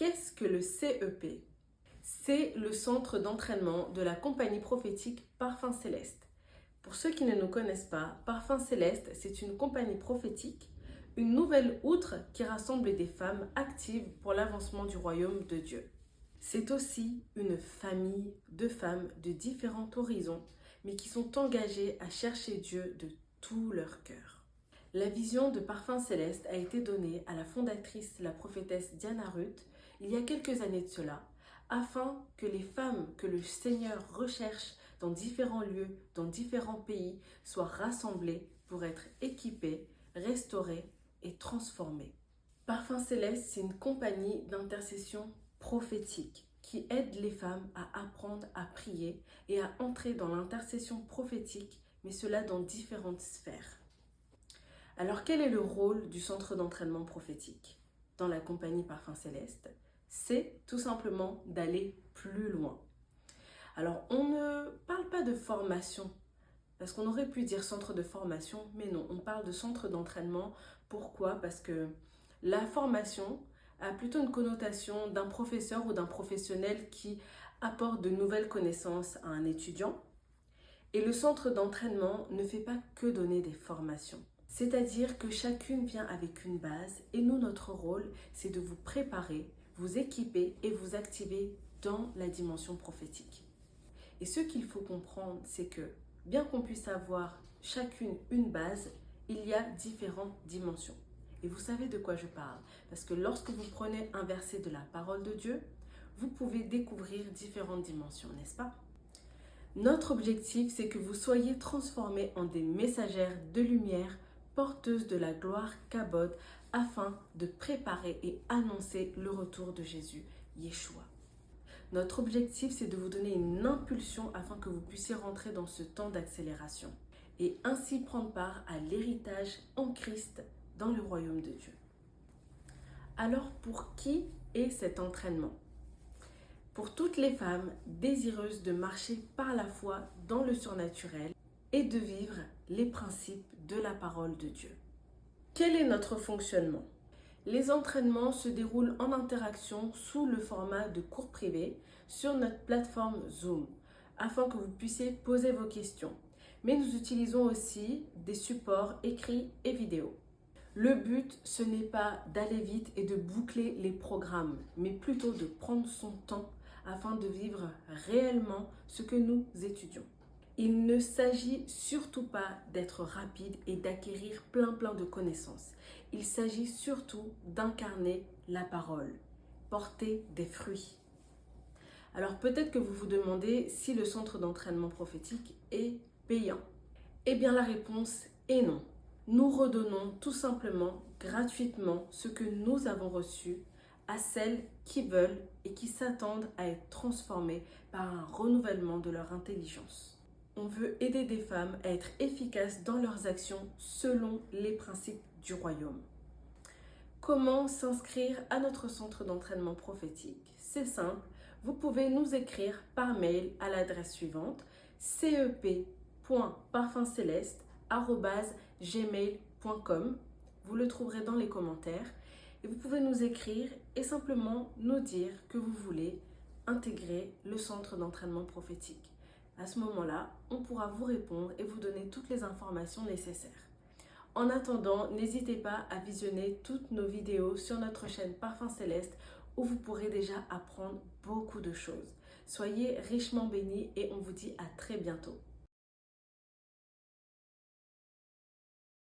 Qu'est-ce que le CEP? C'est le centre d'entraînement de la compagnie prophétique Parfums Célestes. Pour ceux qui ne nous connaissent pas, Parfums Célestes, c'est une compagnie prophétique, une nouvelle outre qui rassemble des femmes actives pour l'avancement du royaume de Dieu. C'est aussi une famille de femmes de différents horizons, mais qui sont engagées à chercher Dieu de tout leur cœur. La vision de Parfums Célestes a été donnée à la fondatrice, la prophétesse Diana Ruth, il y a quelques années de cela, afin que les femmes que le Seigneur recherche dans différents lieux, dans différents pays, soient rassemblées pour être équipées, restaurées et transformées. Parfums Célestes, c'est une compagnie d'intercession prophétique qui aide les femmes à apprendre à prier et à entrer dans l'intercession prophétique, mais cela dans différentes sphères. Alors, quel est le rôle du centre d'entraînement prophétique dans la compagnie Parfums Célestes? C'est tout simplement d'aller plus loin. Alors, on ne parle pas de formation, parce qu'on aurait pu dire centre de formation, mais non, on parle de centre d'entraînement. Pourquoi? Parce que la formation a plutôt une connotation d'un professeur ou d'un professionnel qui apporte de nouvelles connaissances à un étudiant. Et le centre d'entraînement ne fait pas que donner des formations. C'est-à-dire que chacune vient avec une base et nous, notre rôle, c'est de vous préparer, vous équiper et vous activer dans la dimension prophétique. Et ce qu'il faut comprendre, c'est que bien qu'on puisse avoir chacune une base, il y a différentes dimensions. Et vous savez de quoi je parle, parce que lorsque vous prenez un verset de la parole de Dieu, vous pouvez découvrir différentes dimensions, n'est-ce pas? Notre objectif, c'est que vous soyez transformés en des messagères de lumière, porteuses de la gloire Kabod, afin de préparer et annoncer le retour de Jésus, Yeshua. Notre objectif, c'est de vous donner une impulsion afin que vous puissiez rentrer dans ce temps d'accélération et ainsi prendre part à l'héritage en Christ dans le royaume de Dieu. Alors, pour qui est cet entraînement? Pour toutes les femmes désireuses de marcher par la foi dans le surnaturel et de vivre les principes de la parole de Dieu. Quel est notre fonctionnement? Les entraînements se déroulent en interaction sous le format de cours privés sur notre plateforme Zoom, afin que vous puissiez poser vos questions. Mais nous utilisons aussi des supports écrits et vidéo. Le but, ce n'est pas d'aller vite et de boucler les programmes, mais plutôt de prendre son temps afin de vivre réellement ce que nous étudions. Il ne s'agit surtout pas d'être rapide et d'acquérir plein de connaissances. Il s'agit surtout d'incarner la parole, porter des fruits. Alors peut-être que vous vous demandez si le centre d'entraînement prophétique est payant. Eh bien la réponse est non. Nous redonnons tout simplement gratuitement ce que nous avons reçu à celles qui veulent et qui s'attendent à être transformées par un renouvellement de leur intelligence. On veut aider des femmes à être efficaces dans leurs actions selon les principes du royaume. Comment s'inscrire à notre centre d'entraînement prophétique? C'est simple, vous pouvez nous écrire par mail à l'adresse suivante cep.parfumsceleste@gmail.com. Vous le trouverez dans les commentaires et vous pouvez nous écrire et simplement nous dire que vous voulez intégrer le centre d'entraînement prophétique. À ce moment-là, on pourra vous répondre et vous donner toutes les informations nécessaires. En attendant, n'hésitez pas à visionner toutes nos vidéos sur notre chaîne Parfums Célestes où vous pourrez déjà apprendre beaucoup de choses. Soyez richement bénis et on vous dit à très bientôt.